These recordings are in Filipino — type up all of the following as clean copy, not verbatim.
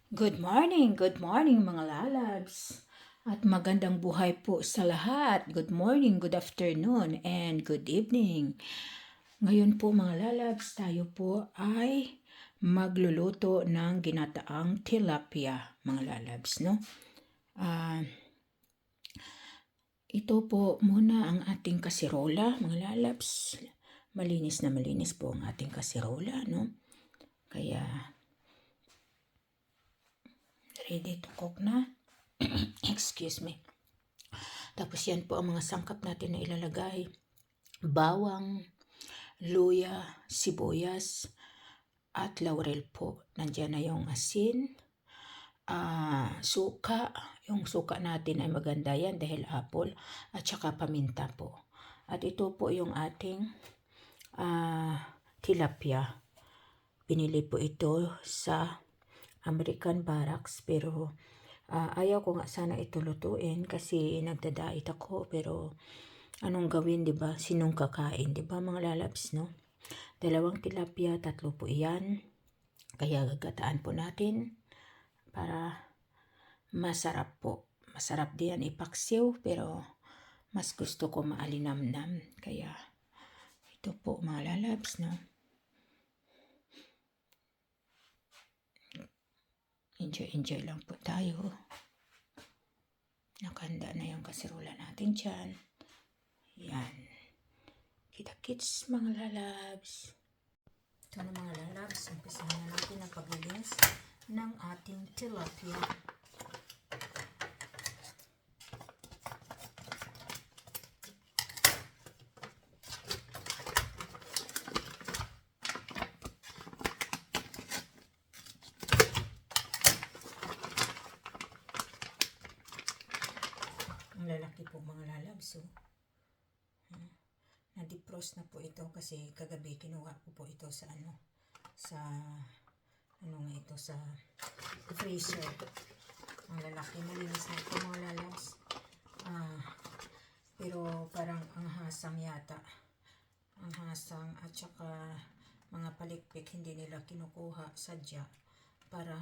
Good morning mga lalabs. At magandang buhay po sa lahat. Good morning, good afternoon, and good evening. Ngayon po mga lalabs, tayo po ay magluluto ng ginataang tilapia mga lalabs, no? Ito po muna ang ating kasirola mga lalabs. Malinis na malinis po ang ating kasirola, no? Kaya ready to cook na. Excuse me. Tapos yan po ang mga sangkap natin na ilalagay. Bawang, luya, sibuyas, at laurel po. Nandiyan na yung asin, suka. Yung suka natin ay maganda yan dahil apple, at saka paminta po. At ito po yung ating tilapia. Pinili po ito sa American Barracks pero ayaw ko nga sana ito lutuin kasi nagdadait ako pero anong gawin, 'di ba? Sinong kakain, 'di ba mga lalabs, no? 2 tilapia, 3 po iyan. Kaya gagataan po natin para masarap po. Masarap din ipaksiw pero mas gusto ko maalinamnam. Kaya ito po mga lalabs, no? Enjoy lang po tayo. Nakahanda na yung kaserola natin dyan. Yan. Kita-kits mga lalabs. Ito na mga lalabs. Umpisahan na natin ang paglilinis ng ating tilapia. Ang lalaki po mga lalabs. Na-defrost na po ito kasi kagabi kinuha ko po ito sa sa freezer. Ang lalaki, malinis na ito mga lalabs. Pero parang ang hasang yata. Ang hasang at saka mga palikpik hindi nila kinukuha sadya para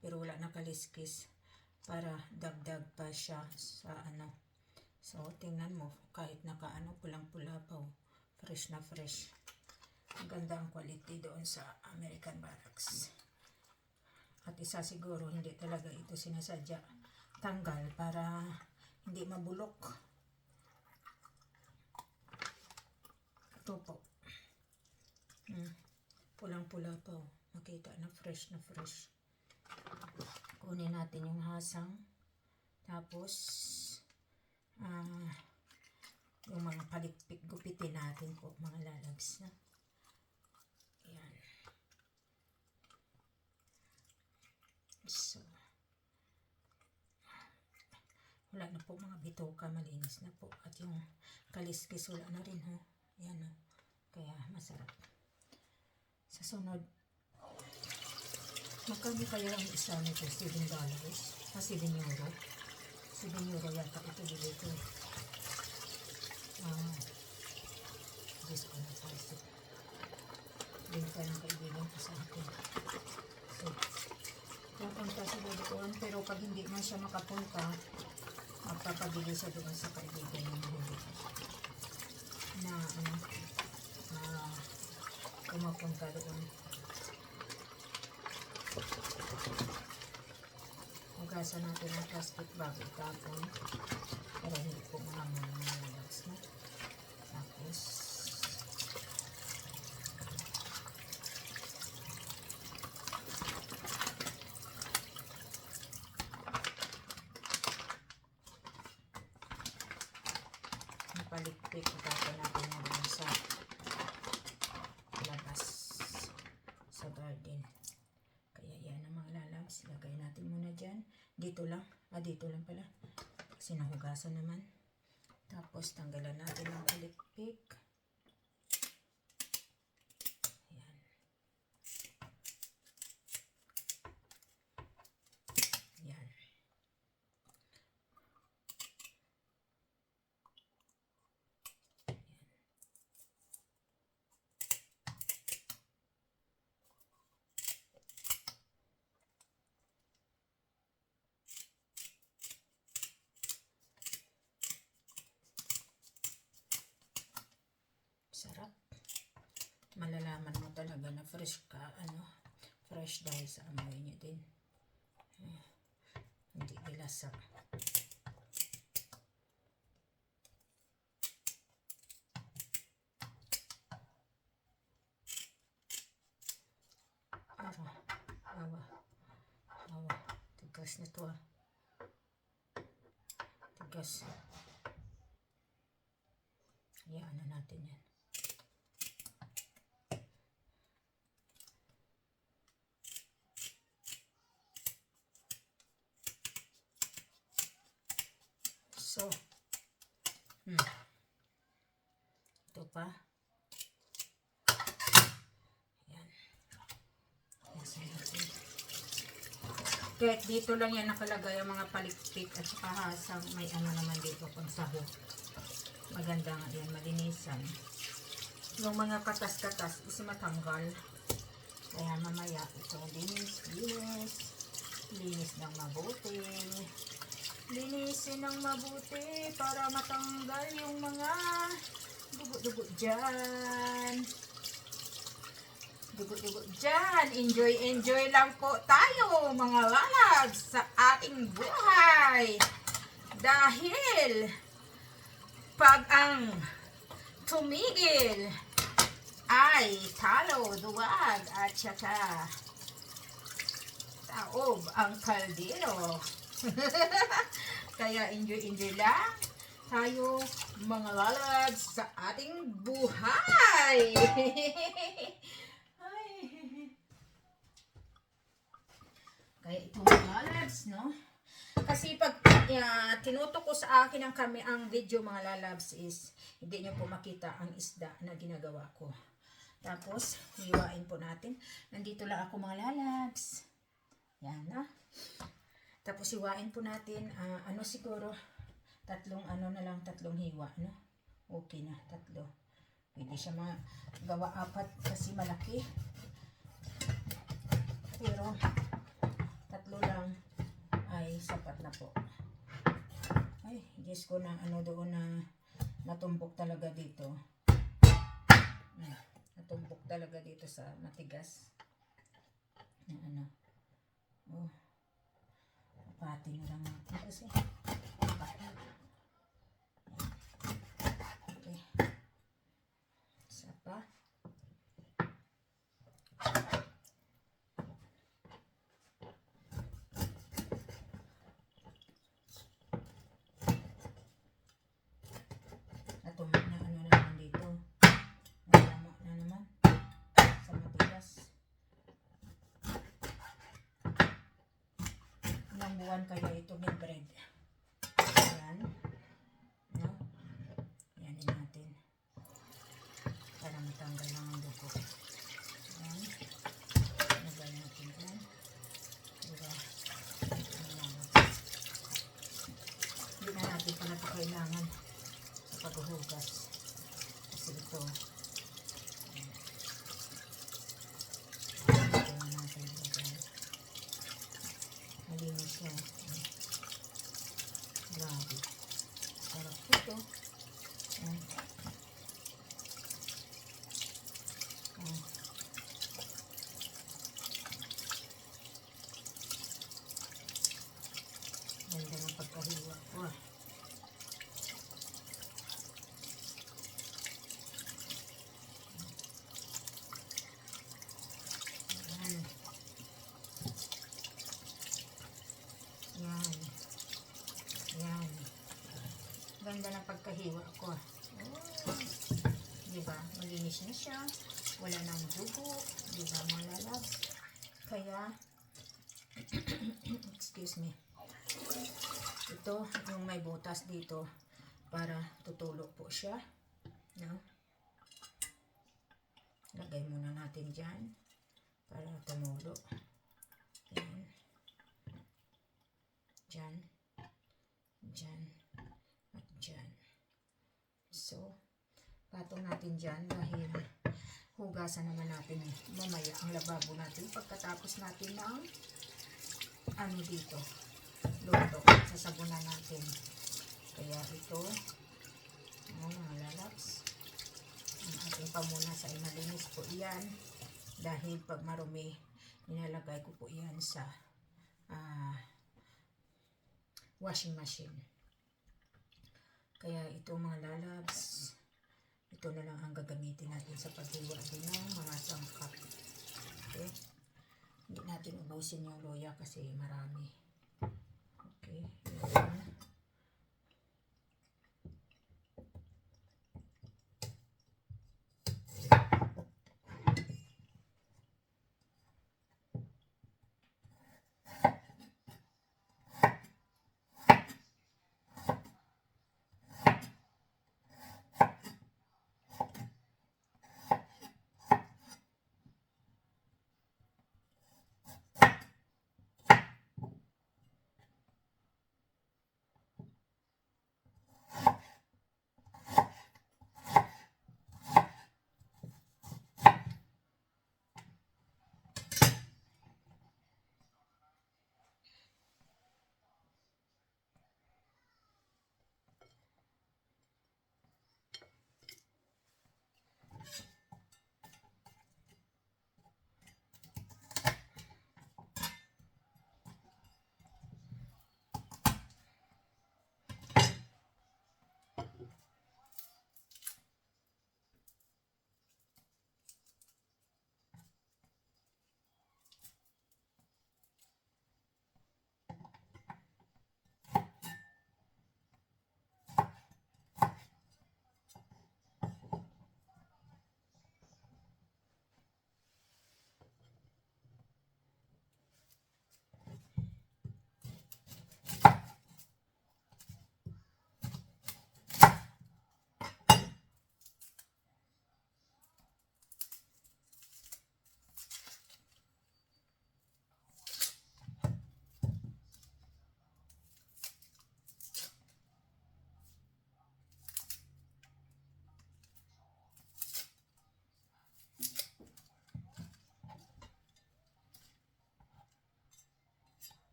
pero wala nakaliskis para dagdag pa siya sa So, tingnan mo, kahit pulang-pula pa, fresh na fresh. Ang ganda ang quality doon sa American Barracks. At isa siguro, hindi talaga ito sinasadya tanggal para hindi mabulok. Ito po. Pulang-pula pa, makita na fresh na fresh. Kunin natin yung hasang. Tapos, yung mga palikpik, gupitin natin po mga lalabs na. Ayan. So, wala na po mga bitoka, malinis na po. At yung kaliskis wala na rin ho. Ayan o. Kaya masarap. Sa sunod, magkano kaya ang isa nito? $7? 7 euro. 7 euro yata ito dito. Diyos ko na tayo. Binta ng kaibigan ko sa akin. So, pupunta sila doon. Pero pag hindi man siya makapunta, magpapabili siya doon sa kaibigan ng huli. Na pumapunta doon. Hugasan natin ang plastic bag itapon para hindi po mahamon ng lalabs na. Tapos palikpik itapon natin na doon sa labas sa garden. Kaya yan ang mga lalabs. Lagay natin muna dyan. Dito lang pala. Kasi nahugasan naman. Tapos tanggalan natin ang palikpik. Ayan. Ayan. talaga na fresh ka, fresh dahil sa amoy niya din. Hindi dilasa. Awa, tigas na to tigas. Hayaan na natin yan. So, ito pa. Yan. Kahit dito lang yan nakalagay ang mga palikpik at saka hasang. May naman dito kung saho. Maganda nga yan, malinisan. Yung mga katas-katas is matanggal. Kaya mamaya ito linis ng mabuti. Linisin ng mabuti para matanggal yung mga dugo-dugo dyan. Dugo-dugo dyan. Enjoy lang po tayo mga lalabs sa ating buhay. Dahil pag ang tumigil ay talo, duwag at saka taob ang kaldero. Kaya enjoy lang tayo mga lalabs sa ating buhay. Kaya ito mga lalabs, no? Kasi pag tinutok ko sa akin ang video mga lalabs is hindi nyo po makita ang isda na ginagawa ko. Tapos, hiwain po natin. Nandito lang ako mga lalabs. Yan na. Tapos hiwain po natin, siguro, tatlong hiwa, no? Okay na, tatlo. Pwede siya magawa 4 kasi malaki. Pero, tatlo lang ay sapat na po. Ay, Diyos ko na doon na natumbok talaga dito. Natumbok talaga dito sa matigas. Oh. Pati na lang natin kasi. Okay. Isa pa. Natumbok na naman dito. Nalama na naman sa matigas. Ilang buwan kaya ito may bread. Ayan. No? Ayan natin. Para matanggal lang ang dugo. Ayan. Nagay natin yan. Diba? Hindi na natin pala ito kailangan sa paghuhugas. Kasi ito. Malinis siya. Grabe. Sarap ito. Ganda ng pagkahiwa ko. Yan. Ganda ng pagkahiwa ko. Diba? Malinis na siya. Wala nang dugo. Diba mga lalabs? Kaya, excuse me. Ito, yung may butas dito para tutulo po siya. No? Lagay muna natin dyan para tumulo. Yan. Dyan. Dyan. At dyan. So, patong natin dyan dahil hugasan naman natin mamaya ang lababo natin pagkatapos natin ng dito. Luto. Sasabunan natin. Kaya ito, mga lalabs, ang ating pamunas ay malinis po iyan. Dahil pag marumi, nilalagay ko po yan sa washing machine. Kaya ito mga lalabs, ito na lang ang gagamitin natin sa paghiwa din ng mga sangkap. Okay? Hindi natin ubusin yung luya kasi marami. Okay, yun.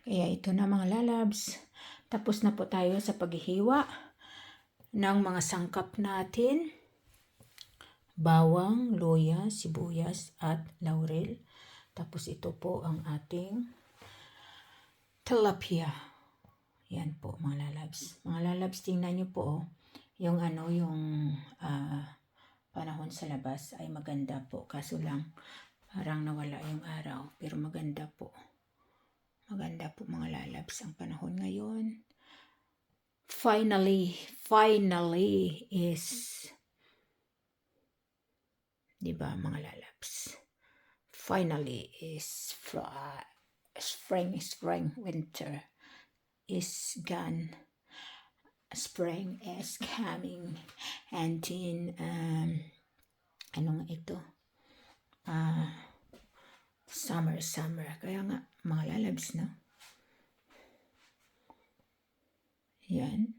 Kaya ito na mga lalabs. Tapos na po tayo sa paghihiwa ng mga sangkap natin. Bawang, luya, sibuyas at laurel. Tapos ito po ang ating tilapia. Yan po mga lalabs. Mga lalabs, tingnan nyo po yung panahon sa labas ay maganda po. Kaso lang parang nawala yung araw. Pero maganda po. Maganda po mga lalabs ang panahon ngayon. Finally is, diba mga lalabs? Finally is spring, winter is gone. Spring is coming. And then, ano nga ito? Summer. Kaya nga, mga lalabs, no? Yan.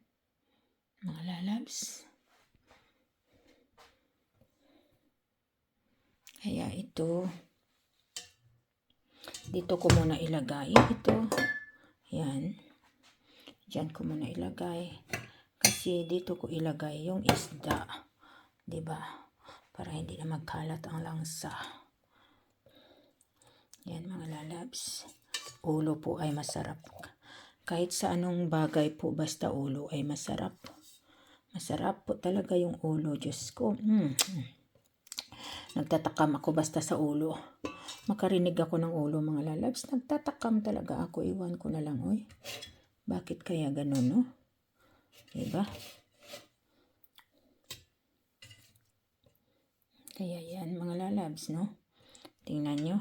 Mga lalabs. Kaya ito, dito ko muna ilagay ito. Yan. Diyan ko muna ilagay. Kasi dito ko ilagay yung isda. Diba? Para hindi na magkalat ang langsa. Yan mga lalabs. ulo po ay masarap. Kahit sa anong bagay po, basta ulo ay masarap. Masarap po talaga yung ulo, Diyos ko. Nagtatakam ako basta sa ulo. Makarinig ako ng ulo, mga lalabs. Nagtatakam talaga ako. Iwan ko na lang, oy. Bakit kaya ganun, no? Diba? Kaya yan, mga lalabs, no? Tingnan nyo.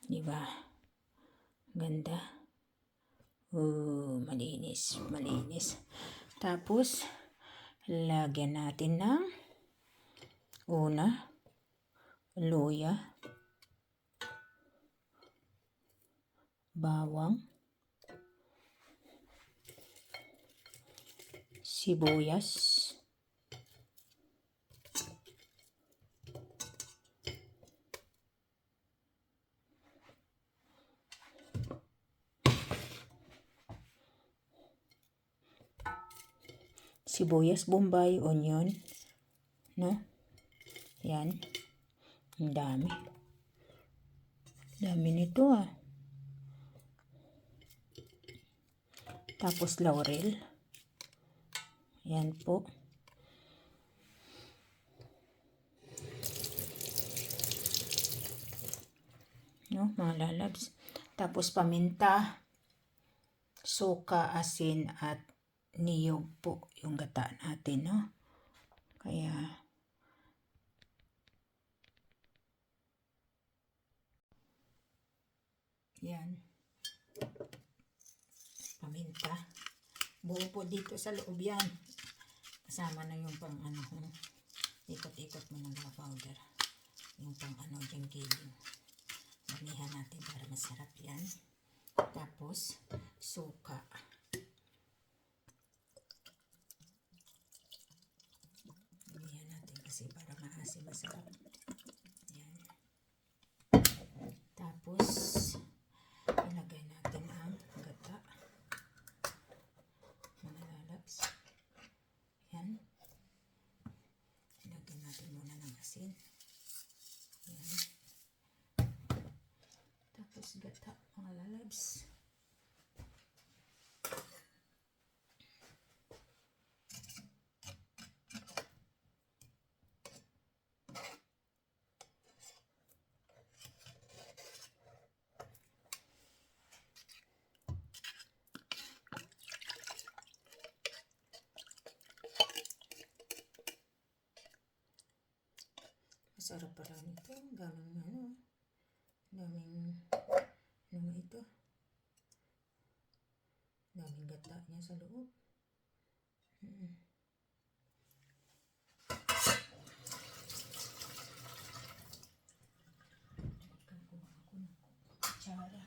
Diba? Ganda. Malinis, malinis. Tapos, lagyan natin ng una, luya, bawang, sibuyas, bombay, onion, no? Yan. Ang dami. Dami nito, ah. Tapos laurel. Yan po. No, mga lalabs. Tapos paminta, suka, asin, at niyog po yung gata natin, no? Kaya, yan. Paminta. Buo po dito sa loob yan. Kasama na yung pang ano, ikot-ikot mo ng powder. Yung pang ano, jengkiling. Damihan natin para masarap yan. Tapos, suka. Damihan natin kasi para maasim, masarap. Yan. Tapos, ilagay natin ang gata. Mga lalabs. Yan. Ilagay natin muna ng asin. Yan. Tapos gata, mga lalabs. Masarap pala nito. Daming ano. Daming ano ito. Daming gata niya sa loob. Kakakuha ako ng kutsara.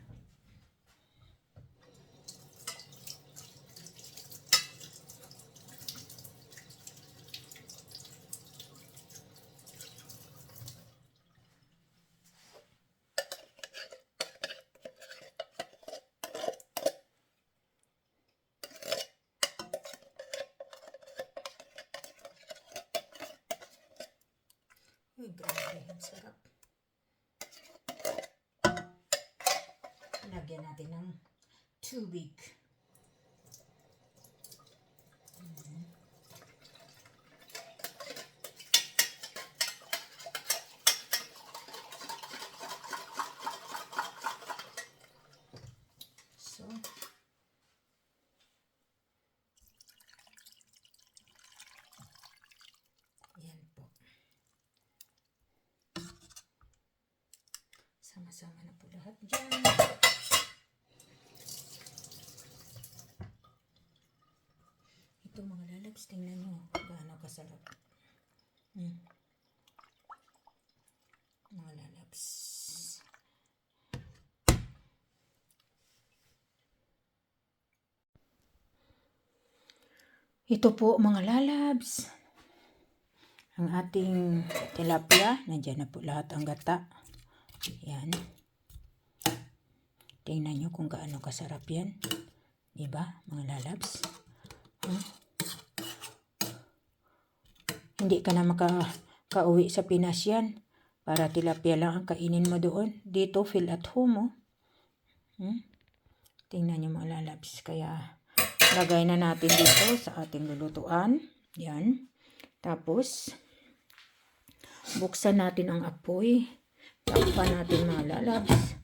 Uy, grabe. Ang sarap. Lagyan natin ng tubig. So, yan po. Sama-sama na po lahat dyan. Ito, mga lalabs, tingnan nyo gaano kasarap. Mga lalabs. Ito po, mga lalabs. Ang ating tilapia. Nandiyan na po lahat ang gata. Yan. Tingnan nyo kung gaano kasarap yan. Diba, mga lalabs? Hindi ka na makauwi sa Pinas yan. Para tilapia lang ang kainin mo doon. Dito, feel at home, oh. Tingnan nyo mga lalabs. Kaya, lagay na natin dito sa ating lulutuan. Yan. Tapos, buksan natin ang apoy. Takpan natin mga lalabs.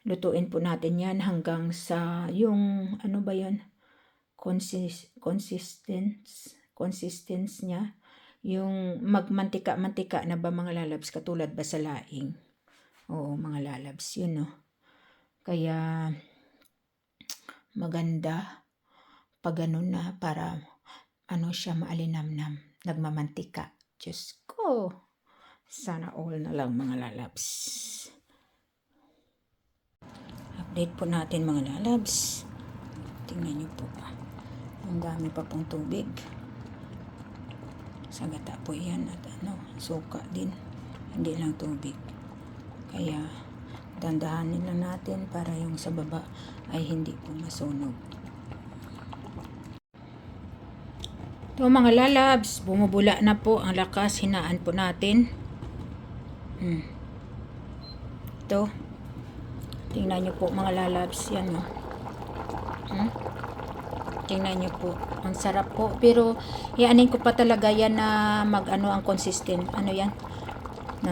Lutuin po natin yan hanggang sa yung, ano ba yan? Consistence niya. Yung magmantika-mantika na ba mga lalabs, katulad ba sa laing? Oo, mga lalabs, yun no. Kaya, maganda pag ganun na para siya maalinamnam, nagmamantika. Diyos ko, sana all na lang mga lalabs. Update po natin mga lalabs. Tingnan nyo po, ang dami pa pong tubig. Sagata po yan at suka din, hindi lang tubig. Kaya dandahanin lang natin para yung sa baba ay hindi po masunog. Ito mga lalabs, bumubula na po ang lakas. Hinaan po natin. Ito, tingnan nyo po mga lalabs, yan o. Tingnan nyo po, ang sarap po. Pero ianin ko pa talaga yan na ang consistent, yan na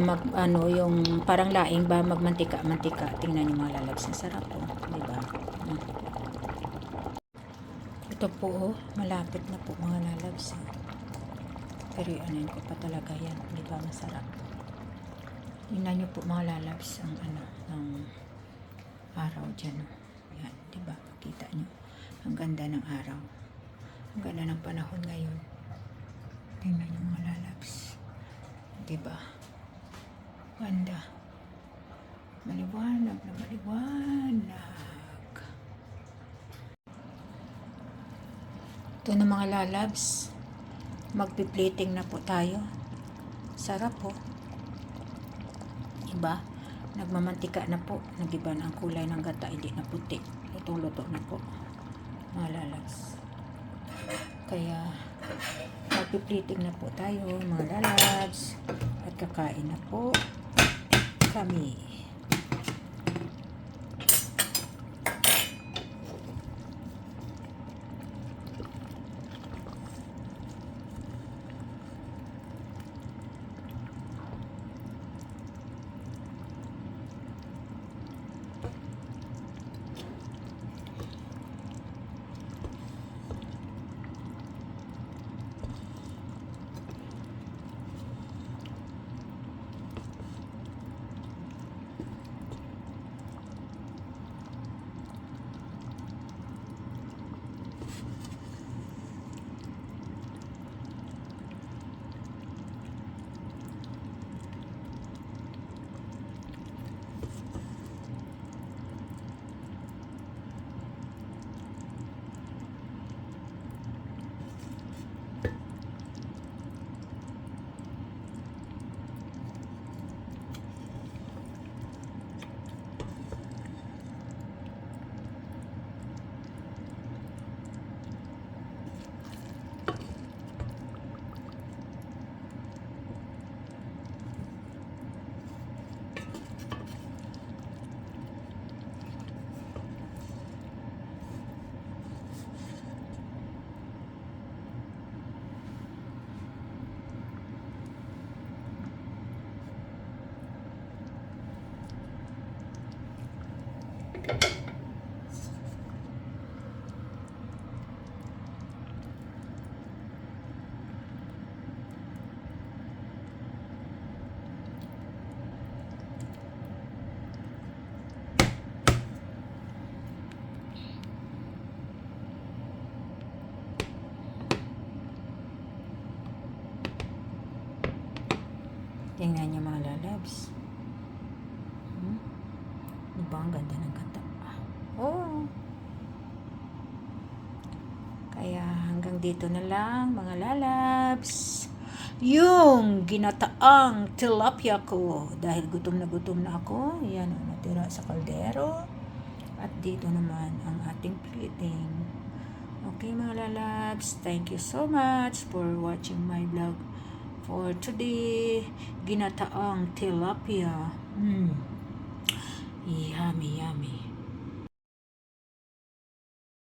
yung parang laing ba, magmantika-mantika. Tingnan nyo mga lalabs, ang sarap po, diba? Ito po, malapit na po mga lalabs. Pero ianin ko pa talaga yan, diba? Masarap. Tingnan nyo po mga lalabs ang ang araw dyan. Yan, diba? Kita nyo. Ang ganda ng araw. Ang ganda ng panahon ngayon. Tingnan nyo mga lalabs. Diba? Ganda. Maliwanag na maliwanag. Ito na mga lalabs. Magpi-plating na po tayo. Sarap po. Diba? Nagmamantika na po. Nagiba na ang kulay ng gata. Hindi na puti. Luto-luto na po. Mga lalabs. Kaya magpiplating na po tayo mga lalabs at kakain na po kami. Tingnan niyo mga lalabs. Diba ang ganda ng kata? Oh. Kaya hanggang dito na lang mga lalabs. Yung ginataang tilapia ko. Dahil gutom na ako. Yan ang natira sa kaldero. At dito naman ang ating plating. Okay mga lalabs. Thank you so much for watching my vlog. For today, ginataang tilapia. Yummy, yummy.